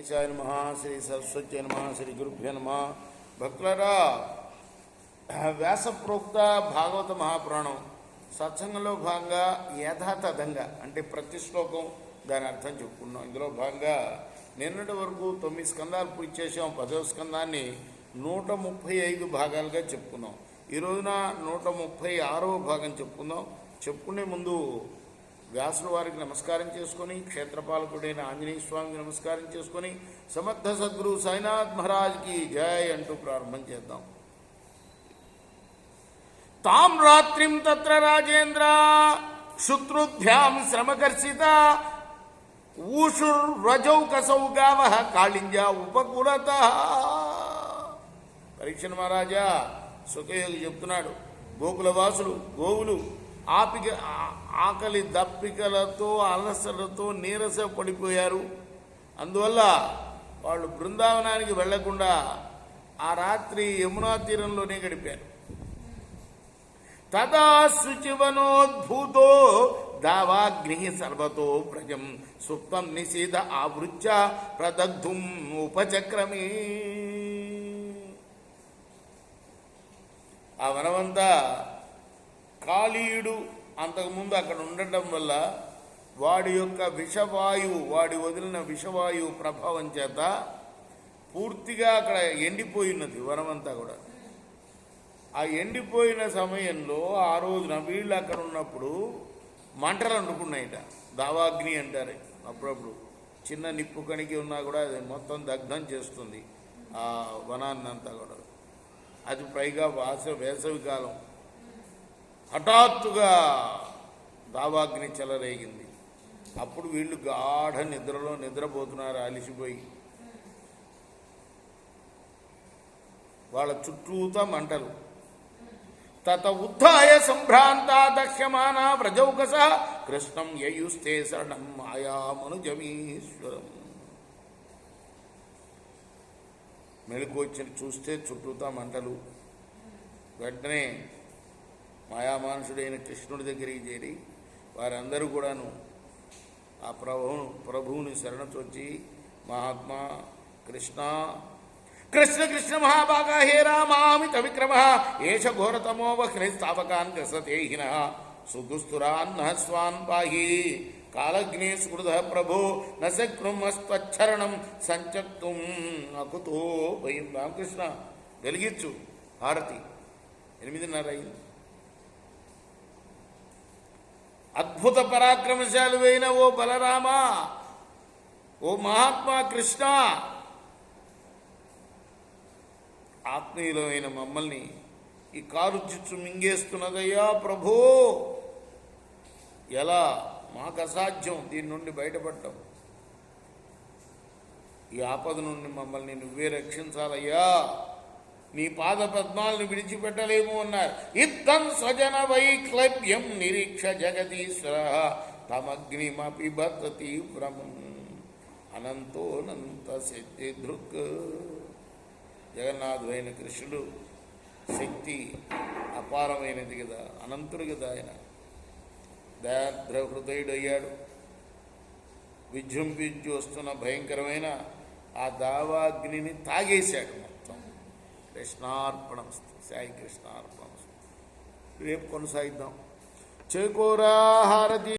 గణేశాయ నమః, శ్రీ సరస్వతి నమః, శ్రీ గురుభ్యో నమః. భక్తులారా, వ్యాసప్రోక్త భాగవత మహాపురాణం సత్సంగంలో భాగంగా యథాతథంగా అంటే ప్రతి శ్లోకం దాని అర్థం చెప్పుకున్నాం. ఇందులో భాగంగా నిన్నటి వరకు 9 స్కందాలు పూర్తి చేసాం. 10వ స్కందాన్ని 135 భాగాలుగా చెప్పుకున్నాం. ఈ రోజున 136వ భాగం చెప్పుకుందాం. చెప్పుకునే ముందు వ్యాసుల వారికి నమస్కారం చేసుకొని, క్షేత్రపాలకుడైన ఆంజనేయ స్వామికి నమస్కారం చేసుకొని, సమర్థ సద్గురు సాయినాథ్ మహారాజ్కి జై అంటూ ప్రారంభం చేద్దాం. తాం రాత్రిం తత్ర రాజేంద్ర శుత్రుభ్యాం శ్రమకర్షిత ఊషుర్వ్రజౌకసౌ గావః కాళింజ ఉపకులత. పరీక్షణ మహారాజా సుఖయోగి చెప్తున్నాడు, గోకులవాసులు గోవులు ఆకలి దప్పికలతో అలసలతో నీరస పడిపోయారు. అందువల్ల వాళ్ళు బృందావనానికి వెళ్లకుండా ఆ రాత్రి యమునా తీరంలోనే గడిపారు. తదా శుచివనోద్భూతో దావాగ్ని సర్వతో ప్రజం సుప్తం నిశీద ఆవృత్య ప్రదగ్ధుం ఉపచక్రమే. ఆ వనమంతా కాళీయుడు అంతకుముందు అక్కడ ఉండటం వల్ల వాడి యొక్క విషవాయువు, వాడి వదిలిన విషవాయువు ప్రభావం చేత పూర్తిగా అక్కడ ఎండిపోయినది వనమంతా కూడా. ఆ ఎండిపోయిన సమయంలో ఆ రోజున వీళ్ళు అక్కడ ఉన్నప్పుడు మంటలు అంటుకున్నాయిట. దావాగ్ని అంటారు. అప్పుడప్పుడు చిన్న నిప్పు కణికి ఉన్నా కూడా అది మొత్తం దగ్ధం చేస్తుంది ఆ వనాన్నంతా కూడా. అది పైగా వేసవి కాలం. హఠాత్తుగా దావాగ్ని చెలరేగింది. అప్పుడు వీళ్ళు గాఢ నిద్రలో నిద్రపోతున్నారు అలిసిపోయి. వాళ్ళ చుట్టూతా మంటలు. తత ఉత్థాయ సంభ్రాంత దక్ష్యమాన వ్రజౌకస కృష్ణం యయుస్తే శరణం మాయామనుజమీశ్వరం. మెలకు వచ్చి చూస్తే చుట్టూతా మంటలు. వెంటనే మాయామానుషుడైన కృష్ణుడి దగ్గరికి చేరి వారందరూ కూడాను ఆ ప్రభువుని శరణొచ్చి, మహాత్మా కృష్ణ కృష్ణ కృష్ణ మహాభాగా హే రామామిత విక్రమ ఏష ఘోరతమో వహ్నిస్తావకాన్ గ్రసతేహిన సుదుస్తురాన్న స్వాన్ పాహి కాలగ్నే స్మృత ప్రభో నశక్నుమస్త్వచ్చరణం సంచక్తుం అకుతో భయం. రామకృష్ణ వెలిగించు హారతి. 8:30 అయింది. అద్భుత పరాక్రమశాలు అయిన ఓ బలరామ, ఓ మహాత్మా కృష్ణ, ఆత్మీయులమైన మమ్మల్ని ఈ కారు చిచ్చు మింగేస్తున్నదయ్యా ప్రభో. ఎలా? మాకు అసాధ్యం దీని నుండి బయటపడటం. ఈ ఆపద నుండి మమ్మల్ని నువ్వే రక్షించాలయ్యా. నీ పాద పద్మాలను విడిచిపెట్టలేము అన్నారు. ఇద్దం స్వజన వైక్లభ్యం నిరీక్ష జగదీశ్వర తమగ్నిమపి బద్ధ తీవ్రం అనంతోనంత శక్తి దృక్. జగన్నాథుడైన కృష్ణుడు శక్తి అపారమైనది కదా, అనంతుడు కదా. ఆయన దయార్ద్ర హృదయుడు అయ్యాడు. విజృంభించి వస్తున్న భయంకరమైన ఆ దావాగ్నిని తాగేశాడు మొత్తం. కృష్ణార్పణమస్తు. సాయి కృష్ణార్పణమస్తు. రేపు కొనసాగిద్దాం. చేకోరా హారతి.